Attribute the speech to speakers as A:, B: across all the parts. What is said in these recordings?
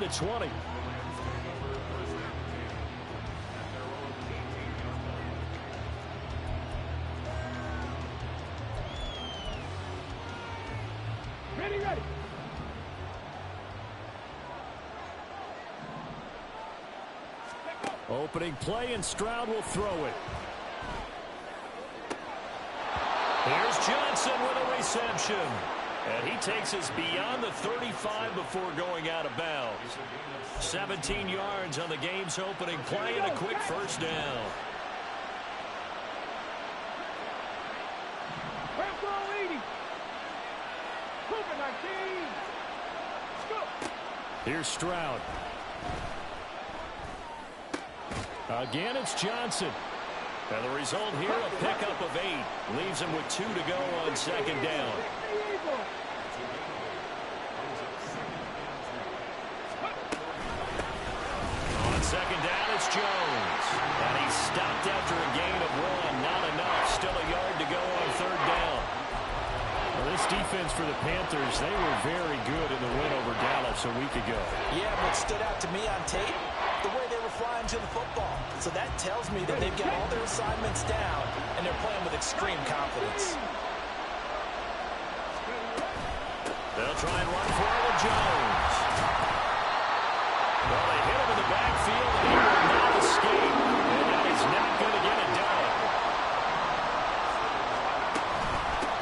A: the 20.
B: Ready.
A: Opening play, and Stroud will throw it. Here's Johnson with a reception. And he takes us beyond the 35 before going out of bounds. 17 yards on the game's opening play and a quick first down. Here's Stroud. Again, it's Johnson. And the result here, a pickup of 8. Leaves him with 2 to go on second down. On second down, it's Jones. And he's stopped after a gain of 1. Not enough. Still a yard to go on third down.
C: Well, this defense for the Panthers, they were very good in the win over Dallas a week ago.
D: Yeah, what stood out to me on tape, the way they were flying to the football. So that tells me that they've got all their assignments down, and they're playing with extreme confidence.
A: They'll try and run for it with Jones. Well, they hit him in the backfield, and he will not escape. And now he's not going to get it done.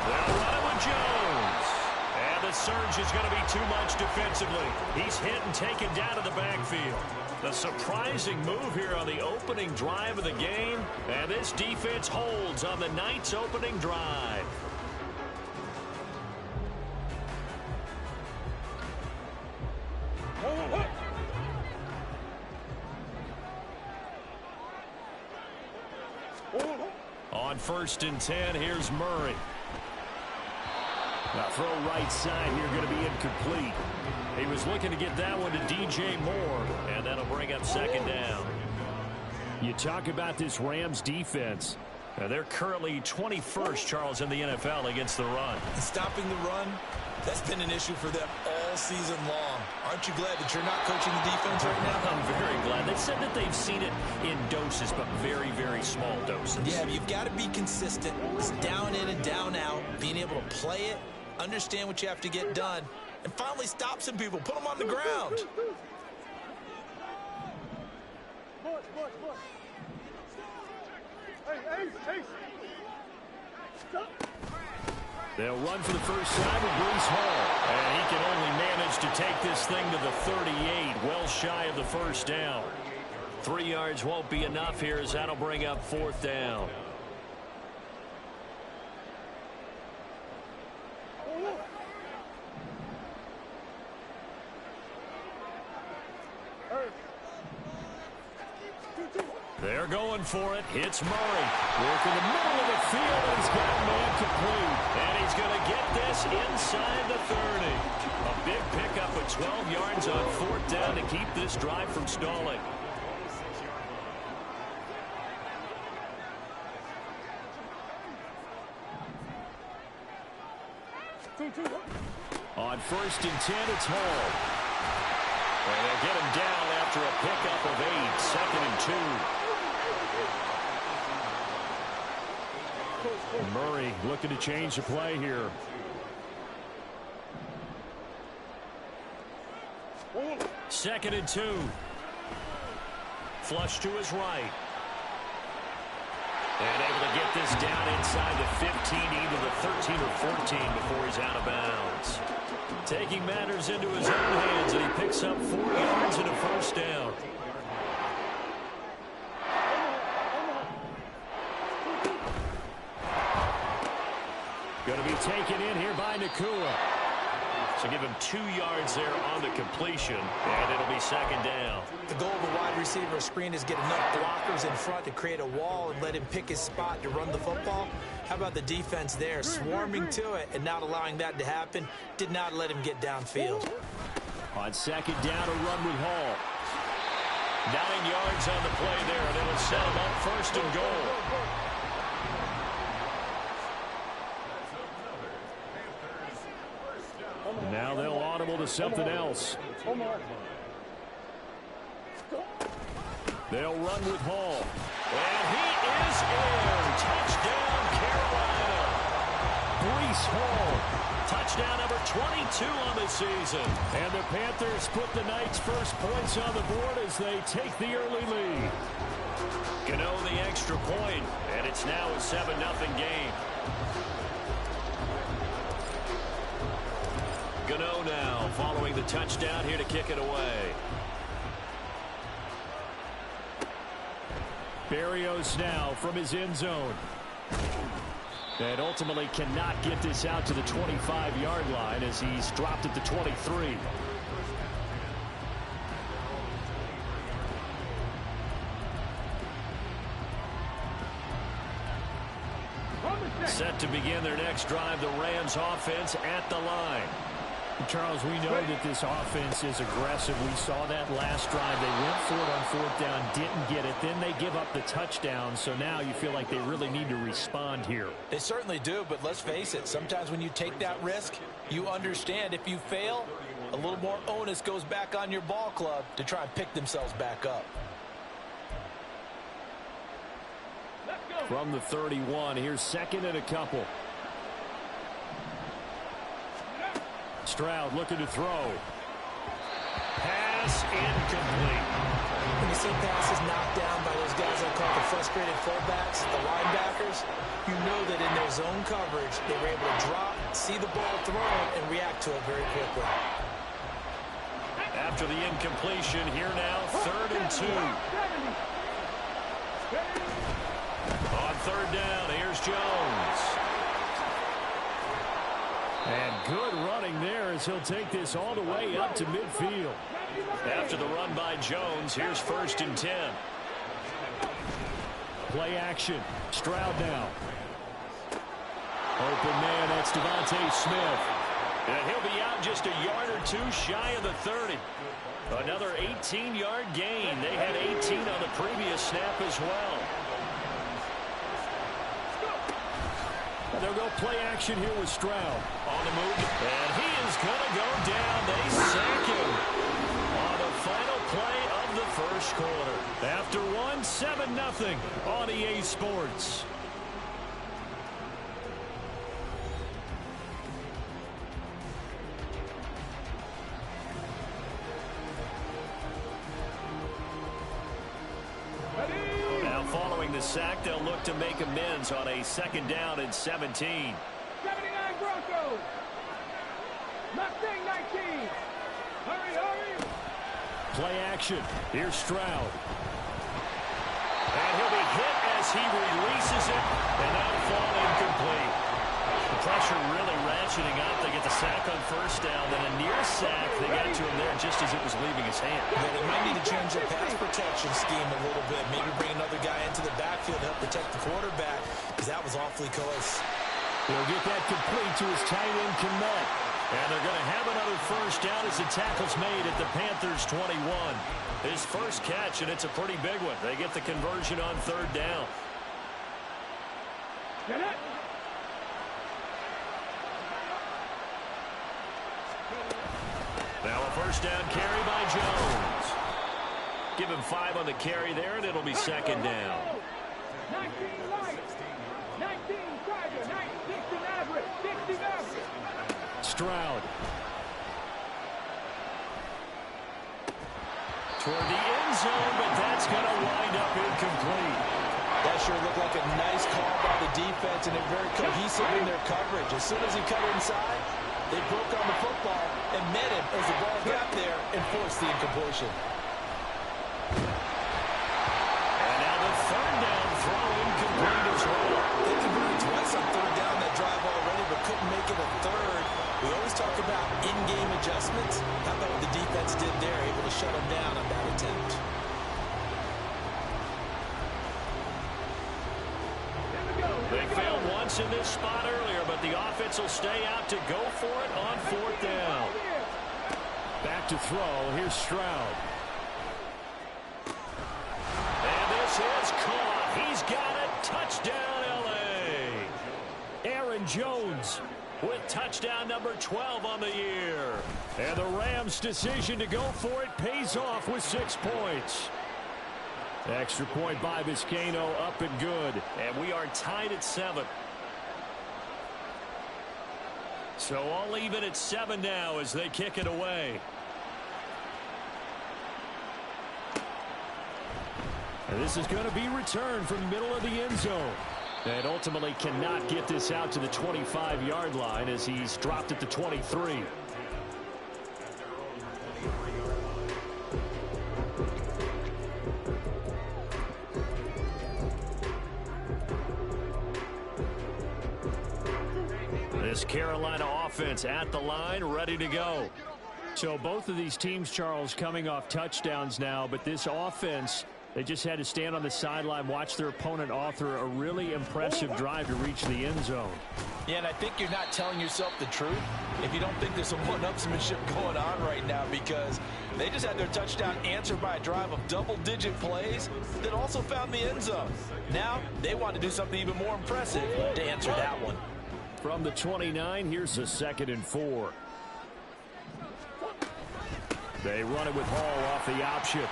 A: They'll run it with Jones. And the surge is going to be too much defensively. He's hit and taken down to the backfield. The surprising move here on the opening drive of the game. And this defense holds on the night's opening drive. On 1st and 10, here's Murray. Now throw right side here, going to be incomplete. He was looking to get that one to DJ Moore, and that'll bring up second down.
C: You talk about this Rams defense.
A: They're currently 21st, Charles, in the NFL against the run.
D: And stopping the run, that's been an issue for them all season long. Aren't you glad that you're not coaching the defense right now?
A: I'm very glad. They said that they've seen it in doses, but very, very small doses.
D: Yeah, you've got to be consistent. It's down in and down out, being able to play it, understand what you have to get done, and finally stop some people, put them on the ground.
B: Hey, stop.
A: They'll run for the first time with Breece Hall. And he can only manage to take this thing to the 38, well shy of the first down. 3 yards won't be enough here as that'll bring up 4th down. They're going for it. It's Murray. Working the middle of the field, and he's got man complete. And he's going to get this inside the 30. A big pickup of 12 yards on 4th down to keep this drive from stalling. On 1st and 10, it's Hall. And they'll get him down after a pickup of 8. 2nd and 2.
C: Murray looking to change the play here.
A: Second and 2. Flush to his right. And able to get this down inside the 15, either the 13 or 14 before he's out of bounds. Taking matters into his own hands, and he picks up 4 yards and a first down. Going to be taken in here by Nacua. So give him 2 yards there on the completion, and it'll be second down.
D: The goal of a wide receiver screen is get enough blockers in front to create a wall and let him pick his spot to run the football. How about the defense there, swarming to it and not allowing that to happen? Did not let him get downfield.
C: On second down, a run with Hall.
A: 9 yards on the play there, and it'll set him up 1st and goal.
C: Now they'll audible to something else. They'll run with Hall.
A: And he is in. Touchdown, Carolina.
C: Breece Hall.
A: Touchdown number 22 on the season.
C: And the Panthers put the Knights' first points on the board as they take the early lead.
A: Gano the extra point, and it's now a 7-0 game. Gano now following the touchdown here to kick it away.
C: Berrios now from his end zone. And ultimately cannot get this out to the 25-yard line as he's dropped at the 23.
A: Set to begin their next drive, the Rams offense at the line.
C: Charles, we know that this offense is aggressive. We saw that last drive. They went for it on fourth down, didn't get it. Then they give up the touchdown. So now you feel like they really need to respond here.
D: They certainly do, but let's face it. Sometimes when you take that risk, you understand if you fail, a little more onus goes back on your ball club to try and pick themselves back up.
C: From the 31, here's second and a couple. Stroud looking to throw.
A: Pass incomplete.
D: When you see passes knocked down by those guys I call the frustrated fullbacks, the linebackers, you know that in their zone coverage, they were able to drop, see the ball thrown, and react to it very quickly.
A: After the incompletion, here now, 3rd and 2. On 3rd down, here's Jones.
C: And good running there as he'll take this all the way up to midfield.
A: After the run by Jones, here's 1st and 10.
C: Play action. Stroud now. Open man, that's Devontae Smith.
A: And he'll be out just a yard or two shy of the 30. Another 18-yard gain. They had 18 on the previous snap as well.
C: They'll go play action here with Stroud.
A: On the move, and he is going to go down. They sack him on the final play of the first quarter.
C: After one, 7-0 on EA Sports.
A: Following the sack, they'll look to make amends on a 2nd down and 17.
B: 79 Broncos. Mustang 19. Hurry, hurry.
C: Play action. Here's Stroud.
A: And he'll be hit as he releases it, and that'll fall incomplete. The pressure really ratcheting up. They get the sack on 1st down, then a near sack. They got to him there just as it was leaving his hand.
D: Yeah, they might need to change their pass protection scheme a little bit. Maybe bring another guy into the backfield to help protect the quarterback, because that was awfully close.
C: He'll get that complete to his tight end, Kmet.
A: And they're going to have another 1st down as the tackle's made at the Panthers' 21. His first catch, and it's a pretty big one. They get the conversion on 3rd down.
B: Get it.
A: Now a 1st down carry by Jones. Give him 5 on the carry there, and it'll be 2nd down.
B: 19 lights. 19 Tiger. 16 average. 16 average.
C: Stroud.
A: Toward the end zone, but that's going to wind up incomplete.
D: That sure looked like a nice call by the defense, and they're very cohesive in their coverage. As soon as he cut inside, they broke on the football and met him as the ball got there and forced the incompletion.
A: And now the 3rd down throw incomplete as well.
D: They converted twice on 3rd down that drive already, but couldn't make it a 3rd. We always talk about in-game adjustments. How about what the defense did there, able to shut them down on that attempt.
A: They failed once in this spot earlier, but the offense will stay out to go for it on 4th down.
C: Back to throw. Here's Stroud.
A: And this is caught. He's got it. Touchdown, L.A.
C: Aaron Jones
A: with touchdown number 12 on the year.
C: And the Rams' decision to go for it pays off with 6 points. Extra point by Vizcaino, up and good.
A: And we are tied at 7. So all even at 7 now as they kick it away.
C: And this is going to be returned from the middle of the end zone. And ultimately cannot get this out to the 25-yard line as he's dropped at the 23. This Carolina offense at the line, ready to go. So both of these teams, Charles, coming off touchdowns now, but this offense, they just had to stand on the sideline, watch their opponent author a really impressive drive to reach the end zone.
D: Yeah, and I think you're not telling yourself the truth if you don't think there's some one-upsmanship going on right now, because they just had their touchdown answered by a drive of double-digit plays that also found the end zone. Now they want to do something even more impressive to answer that one.
C: From the 29, here's a 2nd and 4. They run it with Hall off the option.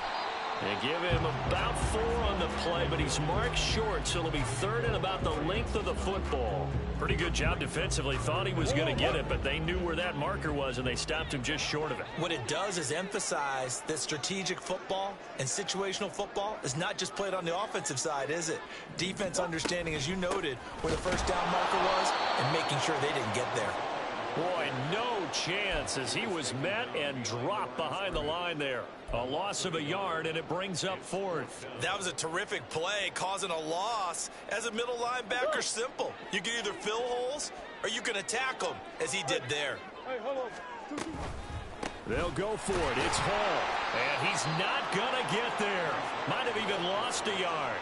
A: They give him about 4 on the play, but he's marked short, so it'll be 3rd and about the length of the football. Pretty good job defensively. Thought he was going to get it, but they knew where that marker was, and they stopped him just short of it.
D: What it does is emphasize that strategic football and situational football is not just played on the offensive side, is it? Defense understanding, as you noted, where the first down marker was and making sure they didn't get there.
A: Boy, no chance as he was met and dropped behind the line there. A loss of a yard, and it brings up 4th.
D: That was a terrific play, causing a loss. As a middle linebacker, simple. You can either fill holes or you can attack them, as he did there.
B: Hey, hold on.
C: They'll go for it. It's Hall.
A: And he's not going to get there. Might have even lost a yard.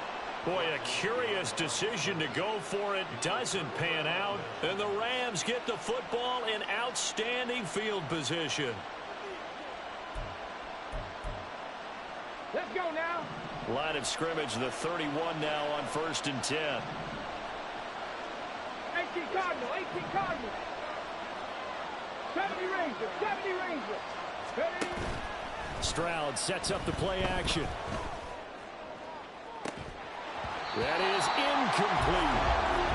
A: Boy, a curious decision to go for it. Doesn't pan out. And the Rams get the football in outstanding field position.
B: Let's go now.
A: Line of scrimmage, the 31 now on 1st and 10.
B: 18 Cardinal, 18 Cardinal. 70 Ranger, 70 Ranger. 30.
C: Stroud sets up the play action. That is incomplete.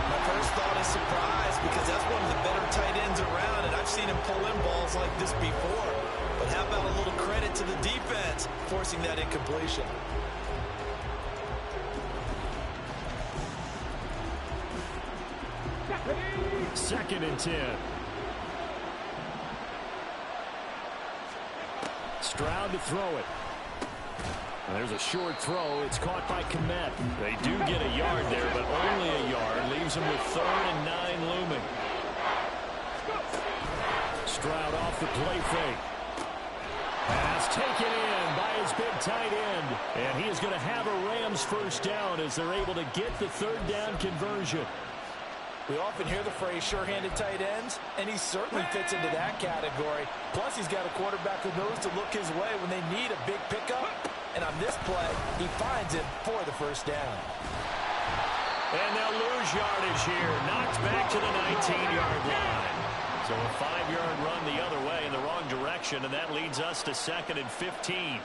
D: My first thought is surprise, because that's one of the better tight ends around, and I've seen him pull in balls like this before. But how about a little credit to the defense forcing that incompletion?
C: Second and 10. Stroud to throw it. There's a short throw. It's caught by Kmet.
A: They do get a yard there, but only a yard. Leaves them with 3rd and 9 looming.
C: Stroud off the play fake. Pass taken in by his big tight end. And he is going to have a Rams first down as they're able to get the 3rd down conversion.
D: We often hear the phrase sure-handed tight ends, and he certainly fits into that category. Plus, he's got a quarterback who knows to look his way when they need a big pickup. And on this play, he finds it for the first down.
A: And they'll lose yardage here. Knocked back to the 19-yard line. So a 5-yard run the other way in the wrong direction, and that leads us to 2nd and 15.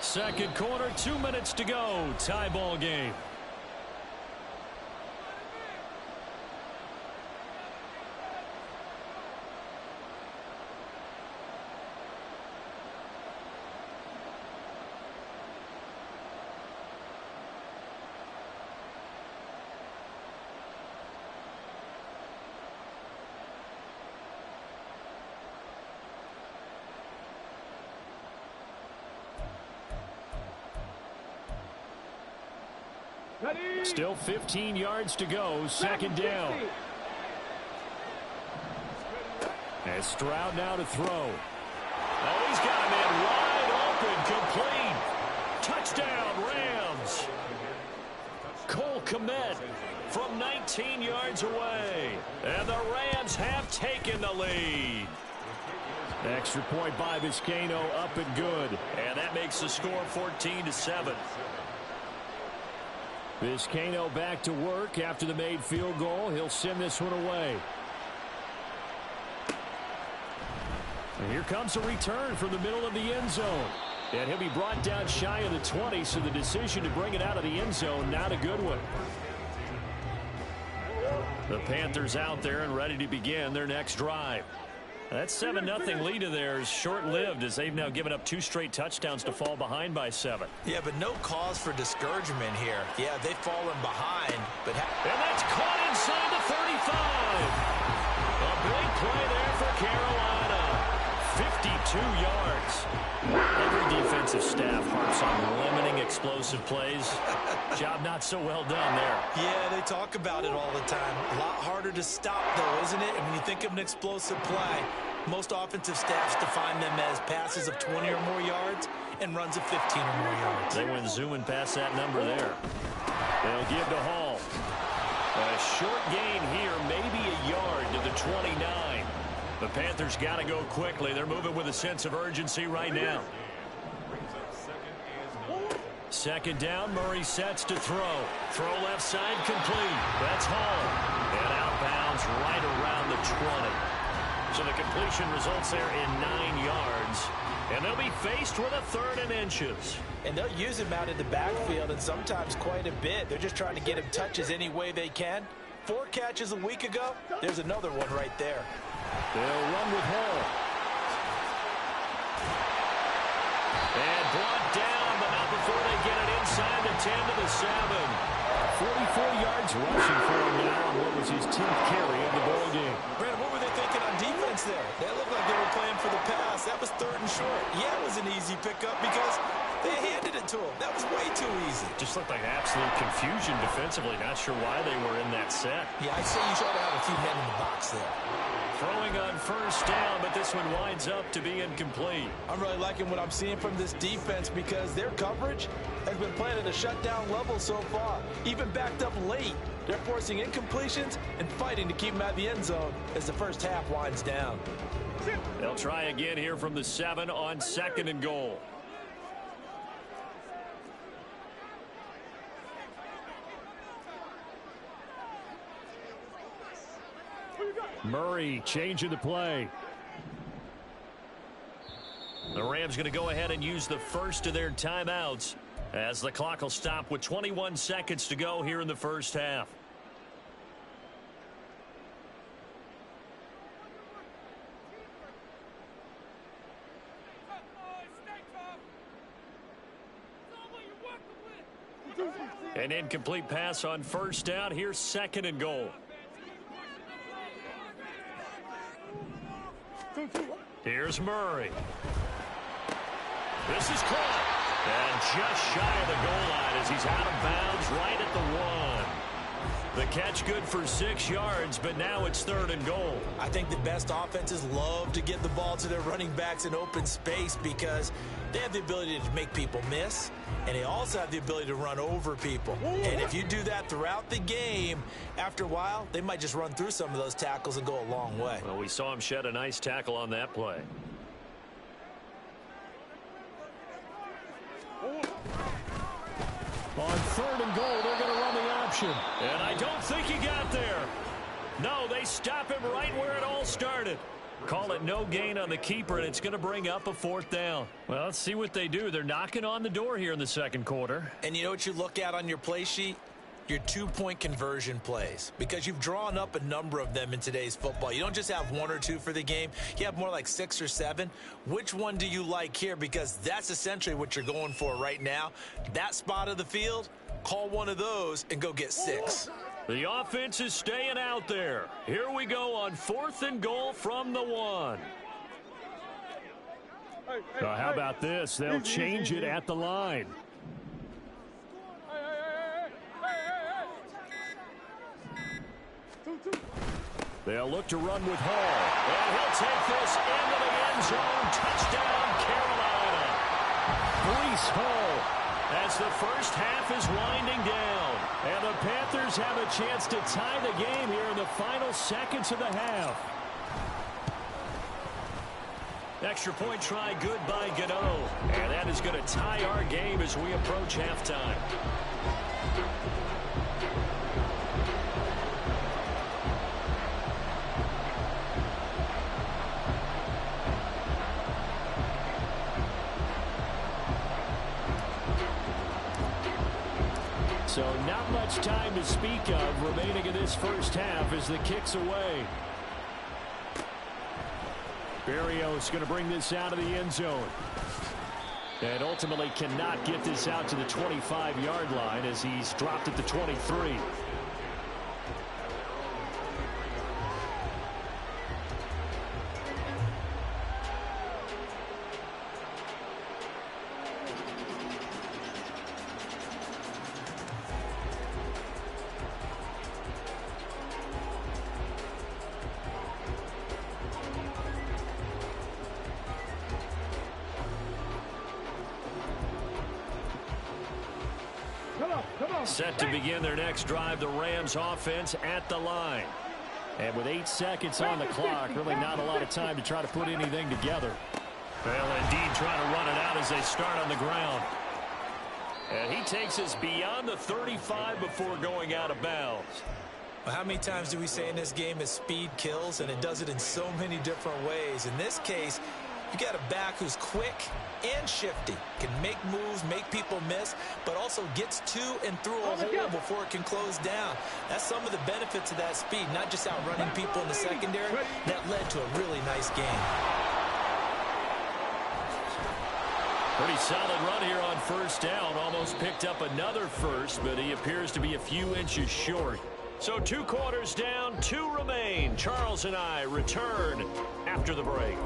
A: Second quarter, 2 minutes to go. Tie ball game.
B: Ready.
C: Still 15 yards to go. Second down. And Stroud now to throw.
A: Oh, he's got a man wide open, complete. Touchdown, Rams. Cole Kmet from 19 yards away. And the Rams have taken the lead.
C: Extra point by Vizcaino, up and good.
A: And that makes the score 14-7.
C: Vizcaino back to work after the made field goal. He'll send this one away. And here comes a return from the middle of the end zone. And he'll be brought down shy of the 20, so the decision to bring it out of the end zone, not a good one. The Panthers out there and ready to begin their next drive. That 7-0 lead of theirs short-lived as they've now given up 2 straight touchdowns to fall behind by 7.
D: Yeah, but no cause for discouragement here. Yeah, they've fallen behind, but...
A: And that's caught inside the 35. A big play there for Carolina. 52 yards. Every defensive staff harps on limiting explosive plays. Job not so well done there.
D: Yeah, they talk about it all the time. A lot harder to stop, though, isn't it? And when you think of an explosive play, most offensive staffs define them as passes of 20 or more yards and runs of 15 or more yards.
A: They went zooming past that number there. They'll give to Hall. A short gain here, maybe a yard to the 29. The Panthers got to go quickly. They're moving with a sense of urgency right now. Second down, Murray sets to throw. Throw left side complete. That's Hall. And outbounds right around the 20. So the completion results there in 9 yards. And they'll be faced with a 3rd and inches.
D: And they'll use him out in the backfield, and sometimes quite a bit. They're just trying to get him touches any way they can. 4 catches a week ago. There's another one right there.
C: They'll run with Hall.
A: And brought down, but not before they get it inside the 10 to the 7.
C: 44 yards rushing for him now on what was his 10th carry of the ball game.
D: Brandon, what were they thinking on defense there? They looked like they were playing for the pass. That was 3rd and short. Yeah, it was an easy pickup because they handed it to him. That was way too easy.
A: Just looked like absolute confusion defensively. Not sure why they were in that set.
D: Yeah, I'd say you try to have a few men in the box there.
A: Throwing on first down, but this one winds up to be incomplete.
D: I'm really liking what I'm seeing from this defense because their coverage has been playing at a shutdown level so far. Even backed up late, they're forcing incompletions and fighting to keep them out of the end zone as the first half winds down.
A: They'll try again here from the 7 on 2nd and goal.
C: Murray changing the play.
A: The Rams going to go ahead and use the first of their timeouts as the clock will stop with 21 seconds to go here in the first half. An incomplete pass on first down. Here's 2nd and goal. Here's Murray. This is caught. And just shy of the goal line as he's out of bounds right at the 1. The catch good for 6 yards, but now it's 3rd and goal.
D: I think the best offenses love to get the ball to their running backs in open space because they have the ability to make people miss, and they also have the ability to run over people. And if you do that throughout the game, after a while, they might just run through some of those tackles and go a long way.
A: Well, we saw him shed a nice tackle on that play.
C: On 3rd and goal, they're going to run the option.
A: And I don't think he got there. No, they stop him right where it all started. Call it no gain on the keeper, and it's going to bring up a 4th down.
C: Well, let's see what they do. They're knocking on the door here in the 2nd quarter.
D: And you know what you look at on your play sheet? Your 2-point conversion plays, because you've drawn up a number of them in today's football. You don't just have 1 or 2 for the game. You have more like 6 or 7. Which one do you like here? Because that's essentially what you're going for right now. That spot of the field, call one of those and go get 6.
A: The offense is staying out there. Here we go on 4th and goal from the 1.
C: How about this? They'll change it at the line. They'll look to run with Hall.
A: And he'll take this into the end zone. Touchdown, Carolina.
C: Breece Hall.
A: As the first half is winding down.
C: And the Panthers have a chance to tie the game here in the final seconds of the half.
A: Extra point try good by Gano. And that is going to tie our game as we approach halftime.
C: So not much time to speak of remaining in this first half as the kick's away. Berrios going to bring this out of the end zone. And ultimately cannot get this out to the 25-yard line as he's dropped at the 23. Set to begin their next drive, the Rams offense at the line. And with 8 seconds on the clock, really not a lot of time to try to put anything together. Well, indeed, trying to run it out as they start on the ground. And he takes us beyond the 35 before going out of bounds.
D: Well, how many times do we say in this game that speed kills, and it does it in so many different ways? In this case, you got a back who's quick and shifty, can make moves, make people miss, but also gets to and through a hole before it can close down. That's some of the benefits of that speed, not just outrunning people in the secondary. That led to a really nice game.
C: Pretty solid run here on first down. Almost picked up another first, but he appears to be a few inches short.
A: So 2 quarters down, 2 remain. Charles and I return after the break.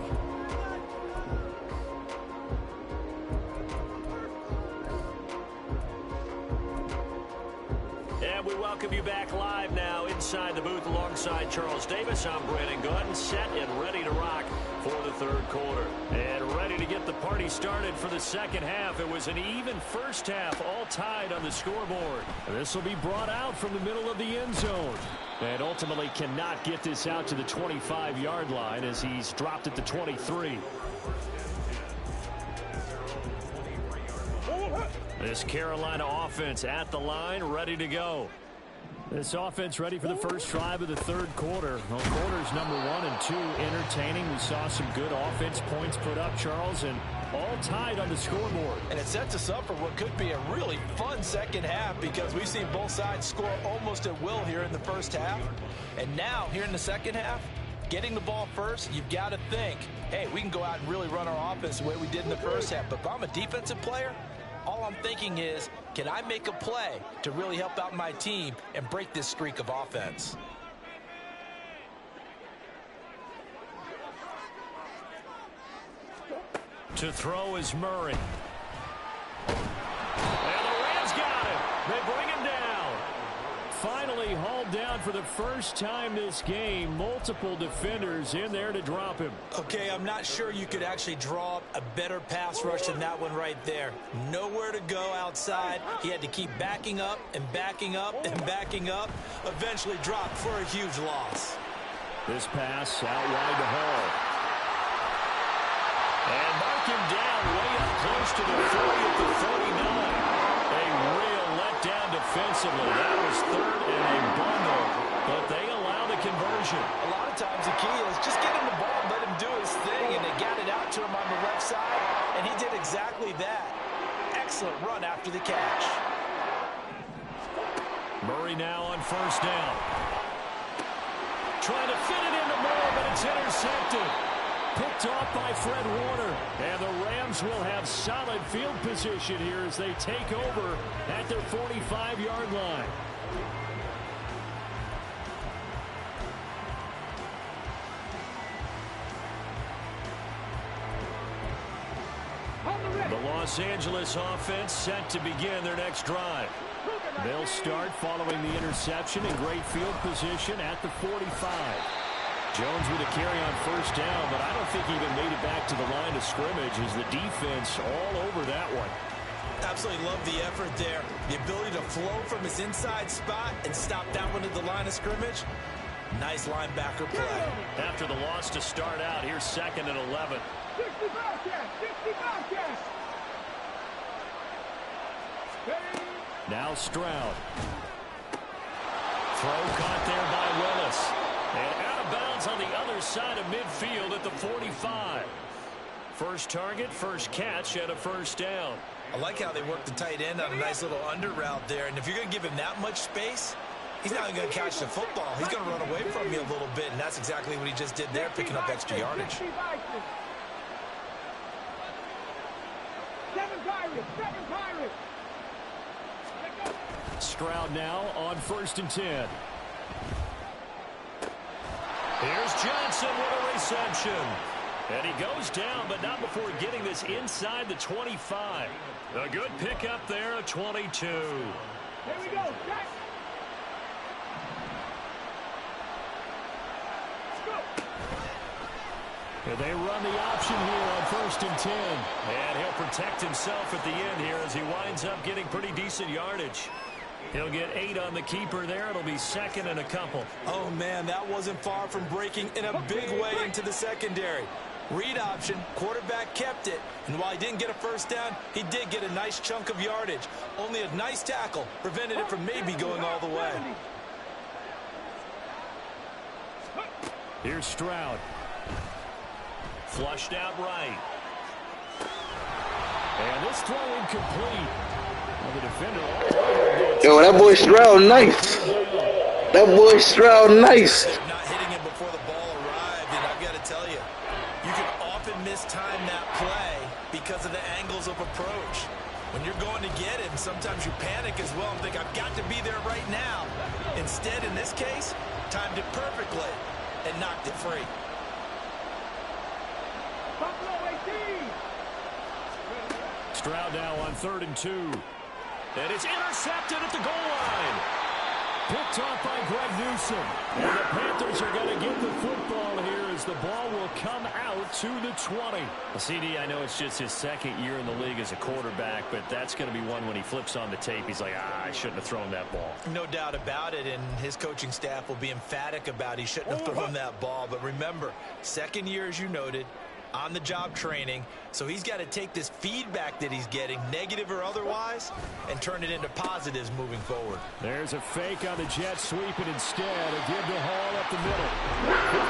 A: And we welcome you back live now inside the booth alongside Charles Davis. I'm Brandon Gunn, set and ready to rock for the third quarter. And ready to get the party started for the second half. It was an even first half, all tied on the scoreboard. This will be brought out from the middle of the end zone. And ultimately cannot get this out to the 25-yard line as he's dropped at the 23. This Carolina offense at the line, ready to go. This offense ready for the first drive of the third quarter. Well, quarters number 1 and 2 entertaining. We saw some good offense points put up, Charles, and all tied on the scoreboard.
D: And it sets us up for what could be a really fun second half because we've seen both sides score almost at will here in the first half. And now, here in the second half, getting the ball first, you've got to think, hey, we can go out and really run our offense the way we did in the first half. But if I'm a defensive player, all I'm thinking is, can I make a play to really help out my team and break this streak of offense?
A: To throw is Murray. And the Rams got him. They bring him down.
C: Finally hauled down for the first time this game. Multiple defenders in there to drop him.
D: Okay, I'm not sure you could actually draw a better pass rush than that one right there. Nowhere to go outside. He had to keep backing up and backing up and backing up. Eventually dropped for a huge loss.
C: This pass out wide to Hall.
A: And mark him down way up close to the 40 at the 49. A real letdown defensively. That was third and a bundle, but they allow the conversion.
D: A lot of times the key is just get him the ball and let him do his thing, and they got it out to him on the left side, and he did exactly that. Excellent run after the catch.
A: Murray now on first down. Trying to fit it into Moore, but it's intercepted.
C: Picked off by Fred Warner. And the Rams will have solid field position here as they take over at their 45-yard line.
A: The Los Angeles offense set to begin their next drive.
C: They'll start following the interception in great field position at the 45. Jones with a carry on first down, but I don't think he even made it back to the line of scrimmage as the defense all over that one.
D: Absolutely love the effort there. The ability to flow from his inside spot and stop that one at the line of scrimmage. Nice linebacker play.
A: After the loss to start out, here's 2nd and 11.
B: 60 Bobcats! 60 Bobcats!
C: Now Stroud.
A: Throw caught there by Willis. And out of bounds on the other side of midfield at the 45. First target, first catch, and a first down.
D: I like how they work the tight end on a nice little under route there. And if you're going to give him that much space, he's not going to catch the football. He's going to run away from you a little bit, and that's exactly what he just did there, picking up extra yardage.
B: 7 Pirates, 7 Pirates.
C: Stroud now on 1st and 10.
A: Here's Johnson with a reception. And he goes down, but not before getting this inside the 25. A good pickup there, a 22.
B: Here we go, set.
C: And they run the option here on 1st and 10.
A: And he'll protect himself at the end here as he winds up getting pretty decent yardage. He'll get 8 on the keeper there. It'll be second and a couple.
D: Oh, man, that wasn't far from breaking in a big way into the secondary. Read option, quarterback kept it, and while he didn't get a first down, he did get a nice chunk of yardage. Only a nice tackle prevented it from maybe going all the way.
C: Here's Stroud.
A: Flushed out right.
C: And this throw incomplete. Well, the defender.
E: Yo, that boy Stroud nice. That boy Stroud nice.
D: Not hitting it before the ball arrived, and I've got to tell you, you can often mistime that play because of the angles of approach. When you're going to get him, sometimes you panic as well and think, I've got to be there right now. Instead, in this case, timed it perfectly and knocked it free.
C: Stroud now on 3rd and 2.
A: And it's intercepted at the goal line.
C: Picked off by Greg Newsom. And the Panthers are going to get the football here as the ball will come out to the 20.
A: Well, CD, I know it's just his second year in the league as a quarterback, but that's going to be one when he flips on the tape. He's like, I shouldn't have thrown that ball.
D: No doubt about it, and his coaching staff will be emphatic about he shouldn't have thrown that ball. But remember, second year, as you noted, on-the-job training, so he's got to take this feedback that he's getting, negative or otherwise, and turn it into positives moving forward.
C: There's a fake on the jet sweep, and instead a give to Hall up the middle.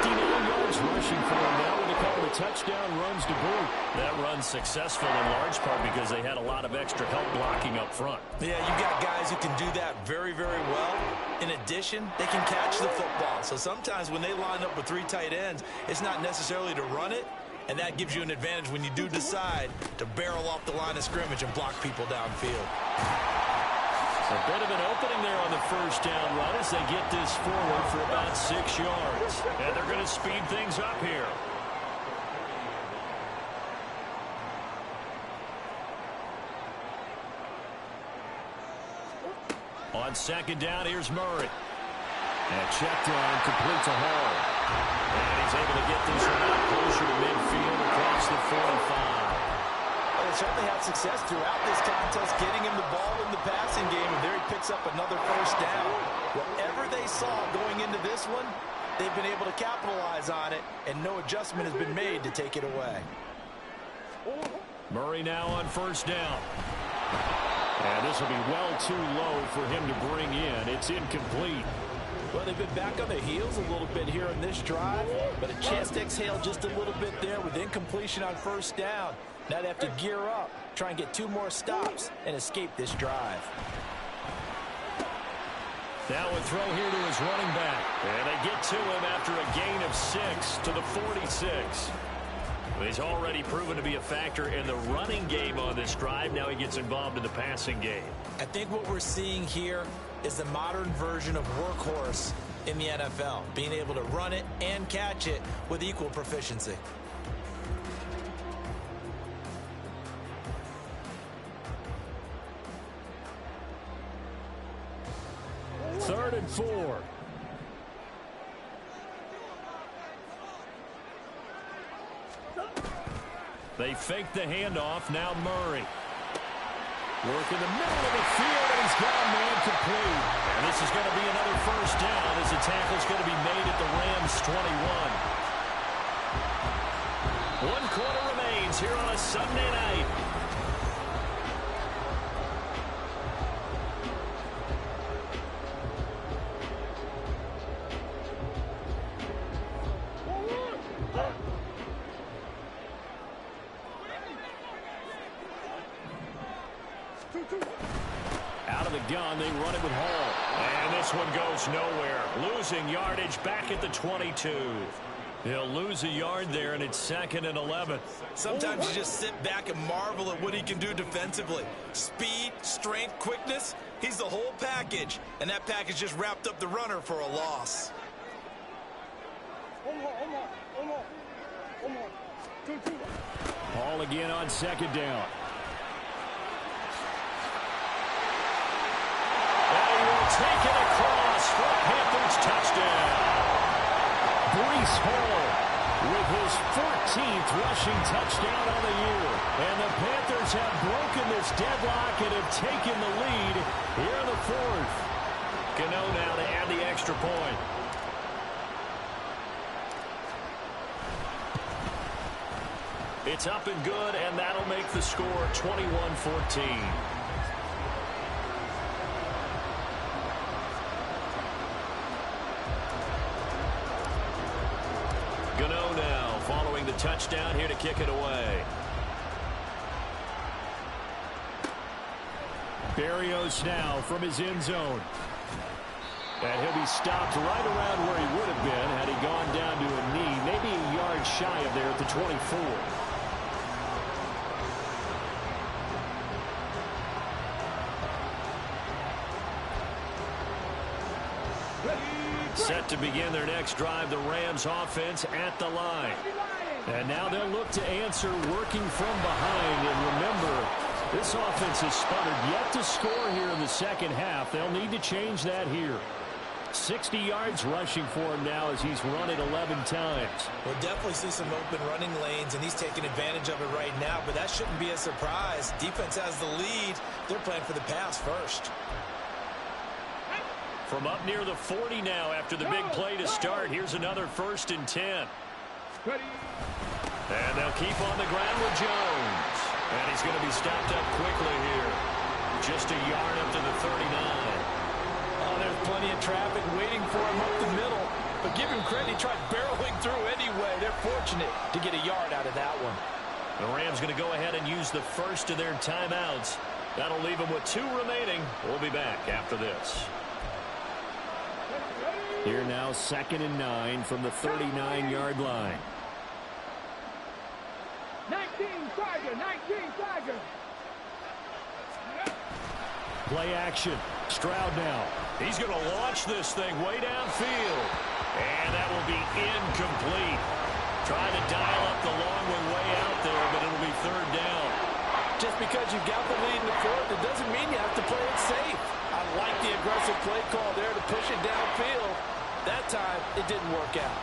C: 59 yards rushing for him now with a couple of touchdown runs to boot.
A: That run's successful in large part because they had a lot of extra help blocking up front.
D: Yeah, you got guys who can do that very, very well. In addition, they can catch the football. So sometimes when they line up with 3 tight ends, it's not necessarily to run it, and that gives you an advantage when you do decide to barrel off the line of scrimmage and block people downfield.
A: A bit of an opening there on the first down run as they get this forward for about 6 yards. And they're going to speed things up here. On second down, here's Murray.
C: And check down, complete to Hall.
A: And he's able to get this one out closer to midfield across the 45.
D: Well, they certainly had success throughout this contest, getting him the ball in the passing game, and there he picks up another first down. Whatever they saw going into this one, they've been able to capitalize on it, and no adjustment has been made to take it away.
C: Murray now on first down. And this will be well too low for him to bring in. It's incomplete.
D: Well, they've been back on their heels a little bit here in this drive, but a chance to exhale just a little bit there with incompletion on first down. Now they have to gear up, try and get 2 more stops, and escape this drive.
A: Now a throw here to his running back. And they get to him after a gain of 6 to the 46. He's already proven to be a factor in the running game on this drive. Now he gets involved in the passing game.
D: I think what we're seeing here is the modern version of workhorse in the NFL, being able to run it and catch it with equal proficiency.
C: Third and 4.
A: They fake the handoff. Now Murray. Work in the middle of the field, and he's got a man complete. And this is going to be another first down as the tackle's going to be made at the Rams 21. 1 quarter remains here on a Sunday night.
C: gun. They run it with Hall.
A: And this one goes nowhere. Losing yardage back at the 22. He'll lose a yard there, and it's 2nd and 11.
D: Sometimes you just sit back and marvel at what he can do defensively. Speed, strength, quickness. He's the whole package. And that package just wrapped up the runner for a loss.
C: Hall again on 2nd down.
A: And he will take it across for a Panthers touchdown.
C: Breece Hall with his 14th rushing touchdown of the year. And the Panthers have broken this deadlock and have taken the lead here in the 4th.
A: Gano now to add the extra point. It's up and good, and that'll make the score 21-14. Gano now following the touchdown here to kick it away.
C: Berrios now from his end zone. And he'll be stopped right around where he would have been had he gone down to a knee, maybe a yard shy of there at the 24.
A: Set to begin their next drive, the Rams offense at the line.
C: And now they'll look to answer working from behind. And remember, this offense has sputtered yet to score here in the second half. They'll need to change that here. 60 yards rushing for him now as he's run it 11 times.
D: We'll definitely see some open running lanes, and he's taking advantage of it right now, but that shouldn't be a surprise. Defense has the lead. They're playing for the pass first.
A: From up near the 40 now after the big play to start. Here's another 1st and 10. And they'll keep on the ground with Jones. And he's going to be stopped up quickly here. Just a yard up to the 39.
D: Oh, there's plenty of traffic waiting for him up the middle. But give him credit, he tried barreling through anyway. They're fortunate to get a yard out of that one.
A: The Rams going to go ahead and use the first of their timeouts. That'll leave them with 2 remaining. We'll be back after this.
C: Here now 2nd and 9 from the 39-yard line.
B: 19 Tiger.
C: Play action. Stroud now.
A: He's going to launch this thing way downfield. And that will be incomplete. Trying to dial up the long way out there, but it'll be 3rd down.
D: Just because you've got the lead in the 4th, it doesn't mean you have to play it safe. I like the aggressive play call there to push it downfield. That time, it didn't work out.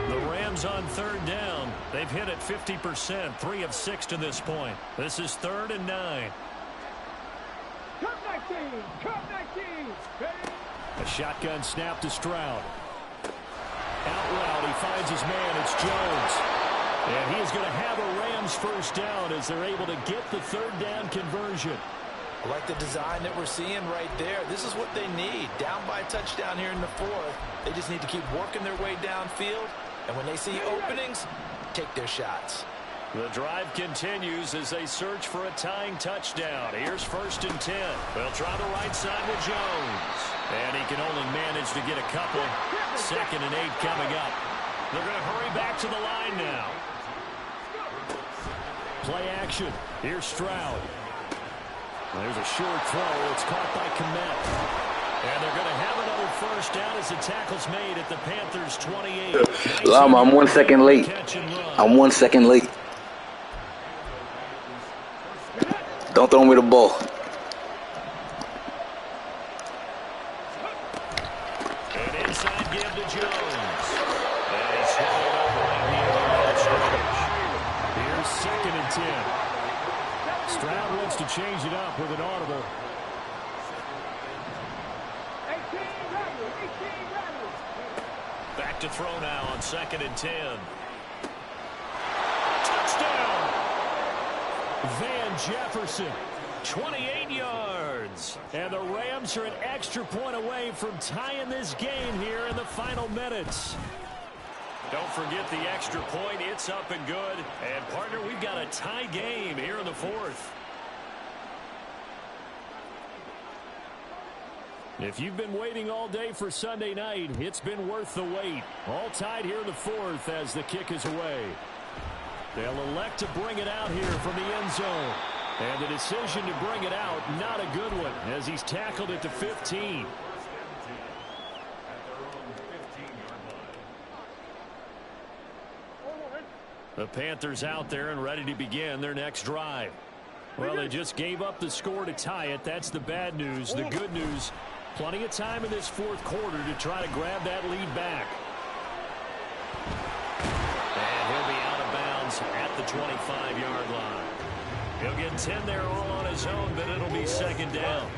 A: The Rams on 3rd down. They've hit it 50%, 3 of 6 to this point. This is 3rd and 9.
B: Cup 19.
C: A shotgun snap to Stroud. Out route, he finds his man. It's Jones. And he is going to have a Rams 1st down as they're able to get the 3rd down conversion.
D: I like the design that we're seeing right there. This is what they need. Down by a touchdown here in the 4th. They just need to keep working their way downfield. And when they see openings, take their shots.
A: The drive continues as they search for a tying touchdown. Here's 1st and 10. They'll try the right side with Jones. And he can only manage to get a couple. 2nd and 8 coming up. They're going to hurry back to the line now.
C: Play action. Here's Stroud. There's a short throw. It's caught by Kmet. And they're going to have another 1st down as the tackle's made at the Panthers' 28.
E: I'm 1 second late. I'm 1 second late. Don't throw me the ball.
A: An inside give to Jones. And he's hit it over right near the line of scrimmage.
C: Here's 2nd and 10. Stroud wants to change it up with an audible.
B: 18 Rebels.
A: Back to throw now on 2nd and 10. Touchdown!
C: Van Jefferson, 28 yards. And the Rams are an extra point away from tying this game here in the final minutes.
A: Don't forget the extra point. It's up and good. And, partner, we've got a tie game here in the fourth. If you've been waiting all day for Sunday night, it's been worth the wait. All tied here in the fourth as the kick is away. They'll elect to bring it out here from the end zone. And the decision to bring it out, not a good one, as he's tackled it to 15. The Panthers out there and ready to begin their next drive. Well, they just gave up the score to tie it. That's the bad news. The good news, plenty of time in this fourth quarter to try to grab that lead back. And he'll be out of bounds at the 25-yard line. He'll get 10 there all on his own, but it'll be second down.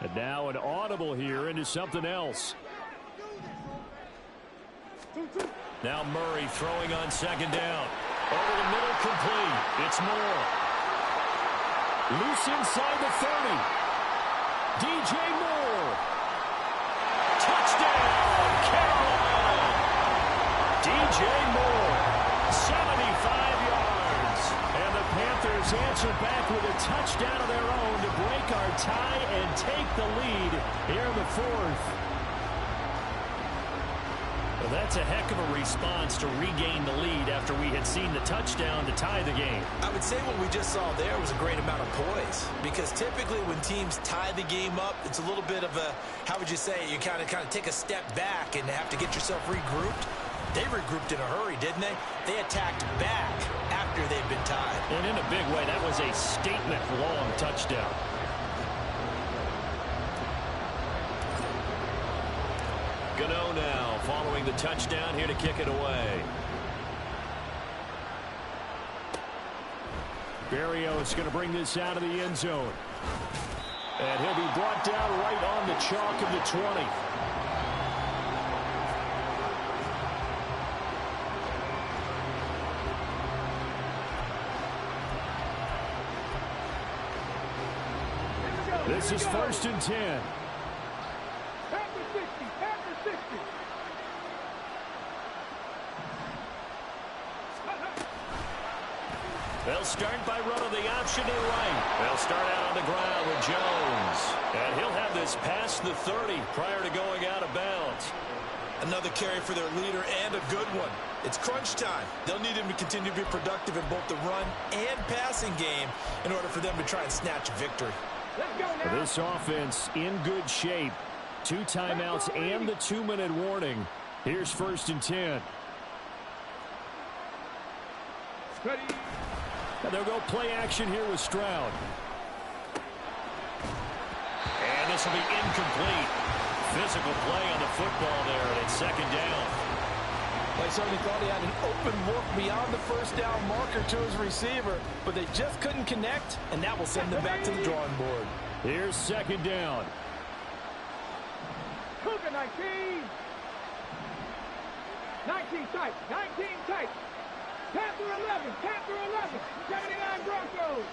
A: And now an audible here into something else. Now Murray throwing on second down. Over the middle, complete. It's Moore. Loose inside the 30. DJ Moore. Touchdown, Carolina. DJ Moore, 75 yards. And the Panthers answer back with a touchdown of their own to break our tie and take the lead here in the fourth. Well, that's a heck of a response to regain the lead after we had seen the touchdown to tie the game.
D: I would say what we just saw there was a great amount of poise, because typically when teams tie the game up, it's a little bit of a, how would you say, you kind of take a step back and have to get yourself regrouped. They regrouped in a hurry, didn't they? They attacked back after they'd been tied.
A: And in a big way, that was a statement-long touchdown. Gano now following the touchdown here to kick it away. Berrios going to bring this out of the end zone. And he'll be brought down right on the chalk of the 20. This is 1st and 10.
B: Panther 60, Panther 60.
A: They'll start by running the option to the right. They'll start out on the ground with Jones. And he'll have this past the 30 prior to going out of bounds.
D: Another carry for their leader, and a good one. It's crunch time. They'll need him to continue to be productive in both the run and passing game in order for them to try and snatch a victory.
B: Let's go now.
C: This offense in good shape. 2 timeouts and the 2-minute warning. Here's 1st and 10.
B: Ready.
C: And they'll go play action here with Stroud.
A: And this will be incomplete. Physical play on the football there, and it's second down.
D: They certainly thought he had an open look beyond the first down marker to his receiver, but they just couldn't connect, and that will send them back to the drawing board.
C: Here's second down.
B: Cougar 19. 19 tight, 19 tight. Panther 11, Panther 11. 79 Broncos.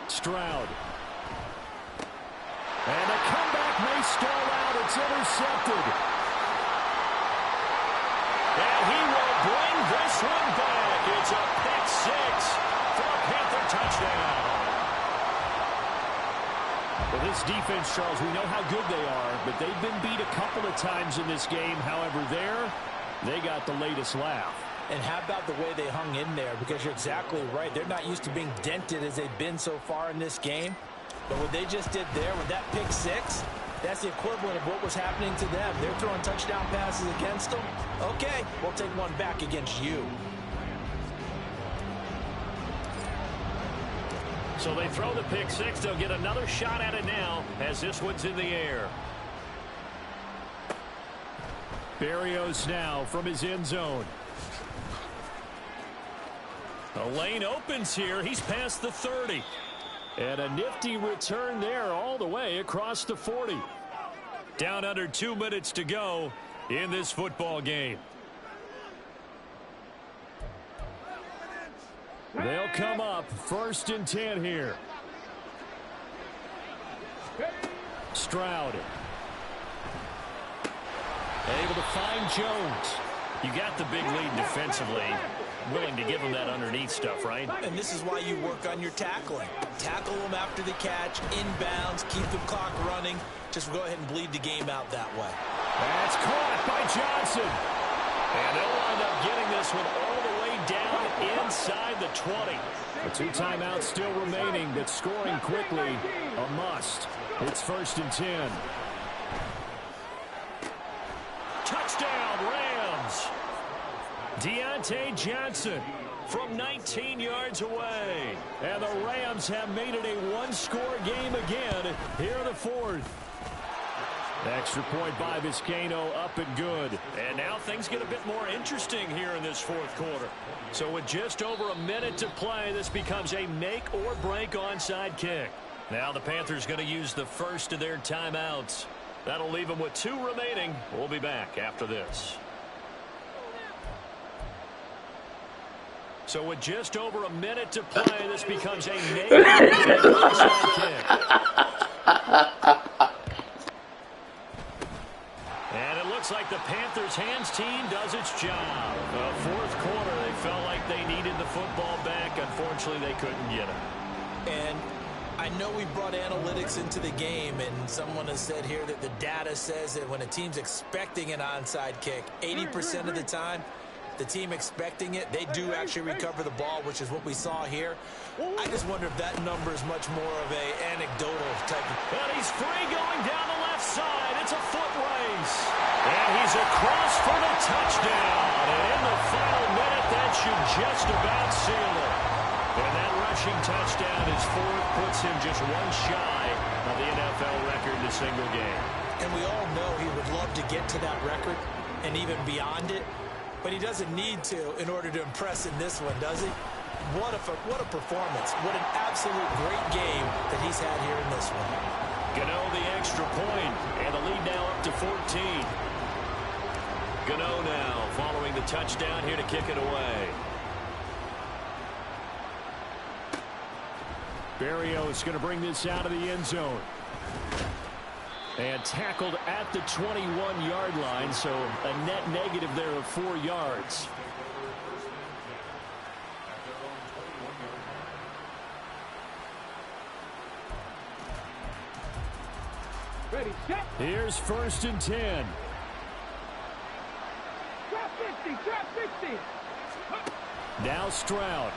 C: Stroud. And a comeback may stall out. It's intercepted.
A: And he will bring this one back. It's a pick six for a Panther touchdown.
C: Well, this defense, Charles, we know how good they are, but they've been beat a couple of times in this game. However, they got the latest laugh.
D: And how about the way they hung in there? Because you're exactly right. They're not used to being dented as they've been so far in this game. But what they just did there with that pick six, that's the equivalent of what was happening to them. They're throwing touchdown passes against them. Okay, we'll take one back against you.
A: So they throw the pick six. They'll get another shot at it now as this one's in the air.
C: Berrios now from his end zone.
A: The lane opens here. He's past the 30.
C: And a nifty return there all the way across the 40.
A: Down under 2 minutes to go in this football game.
C: They'll come up 1st and 10 here. Stroud. Able to find Jones. You got the big lead defensively. Willing to give them that underneath stuff, right?
D: And this is why you work on your tackling. Tackle them after the catch, inbounds, keep the clock running. Just go ahead and bleed the game out that way.
C: That's caught by Johnson. And they'll wind up getting this one all the way down inside the 20. The 2 timeouts still remaining, but scoring quickly, a must. It's 1st and 10. Touchdown, Rams. Deontay Johnson from 19 yards away. And the Rams have made it a 1-score game again here in the 4th. Extra point by Vizcaino, up and good. And now things get a bit more interesting here in this 4th quarter. So with just over a minute to play, this becomes a make-or-break onside kick. Now the Panthers going to use the first of their timeouts. That'll leave them with 2 remaining. We'll be back after this. So with just over a minute to play, this becomes a make-or-break onside kick. And it looks like the Panthers hands team does its job. The 4th quarter, they felt like they needed the football back. Unfortunately, they couldn't get it.
D: And I know we brought analytics into the game, and someone has said here that the data says that when a team's expecting an onside kick, 80% of the time, the team expecting it, they do actually recover the ball, which is what we saw here. I just wonder if that number is much more of a anecdotal type of...
C: And he's free going down the left side. It's a foot race. And he's across for the touchdown. And in the final minute, that should just about seal it. And that rushing touchdown, his 4th, puts him just 1 shy of the NFL record in a single game.
D: And we all know he would love to get to that record and even beyond it. But he doesn't need to in order to impress in this one, does he? What a performance. What an absolute great game that he's had here in this one.
C: Gano the extra point, and the lead now up to 14. Gano now following the touchdown here to kick it away. Berrios going to bring this out of the end zone. And tackled at the 21-yard line, so a net negative there of 4 yards.
B: Ready, set.
C: Here's 1st and 10.
B: Drop 50, drop 50.
C: Now Stroud.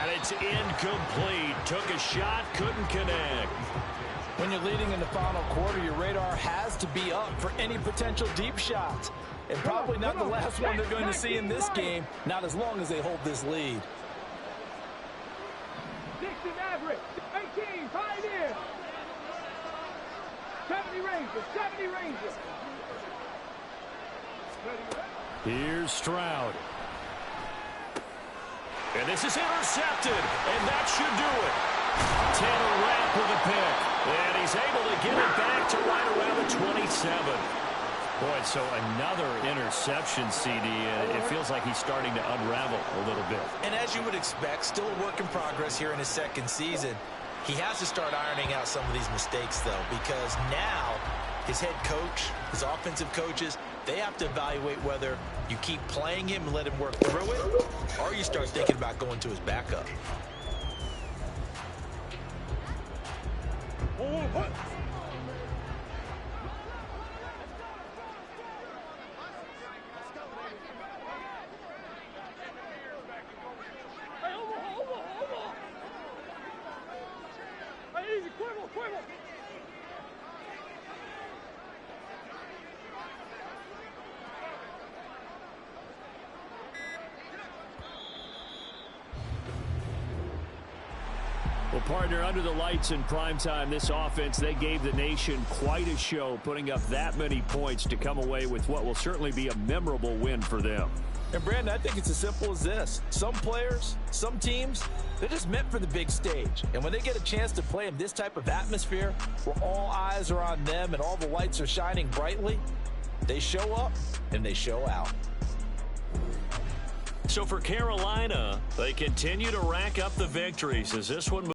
C: And it's incomplete. Took a shot, couldn't connect.
F: When you're leading in the final quarter, your radar has to be up for any potential deep shots. And probably not the last one they're going to see in this game, not as long as they hold this lead.
B: 60 Maverick, 18, Pioneer. 70 Rangers, 70 Rangers.
C: Here's Stroud. And this is intercepted, and that should do it. Tanner Rapp with a pick, and he's able to get it back to right around the 27. Boy, so another interception, CD. It feels like he's starting to unravel a little bit.
D: And as you would expect, still a work in progress here in his 2nd season. He has to start ironing out some of these mistakes, though, because now his head coach, his offensive coaches, they have to evaluate whether you keep playing him and let him work through it, or you start thinking about going to his backup.
C: Well, partner, under the lights in primetime, this offense, they gave the nation quite a show, putting up that many points to come away with what will certainly be a memorable win for them.
F: And, Brandon, I think it's as simple as this. Some players, some teams, they're just meant for the big stage. And when they get a chance to play in this type of atmosphere where all eyes are on them and all the lights are shining brightly, they show up and they show out.
A: So for Carolina, they continue to rack up the victories as this one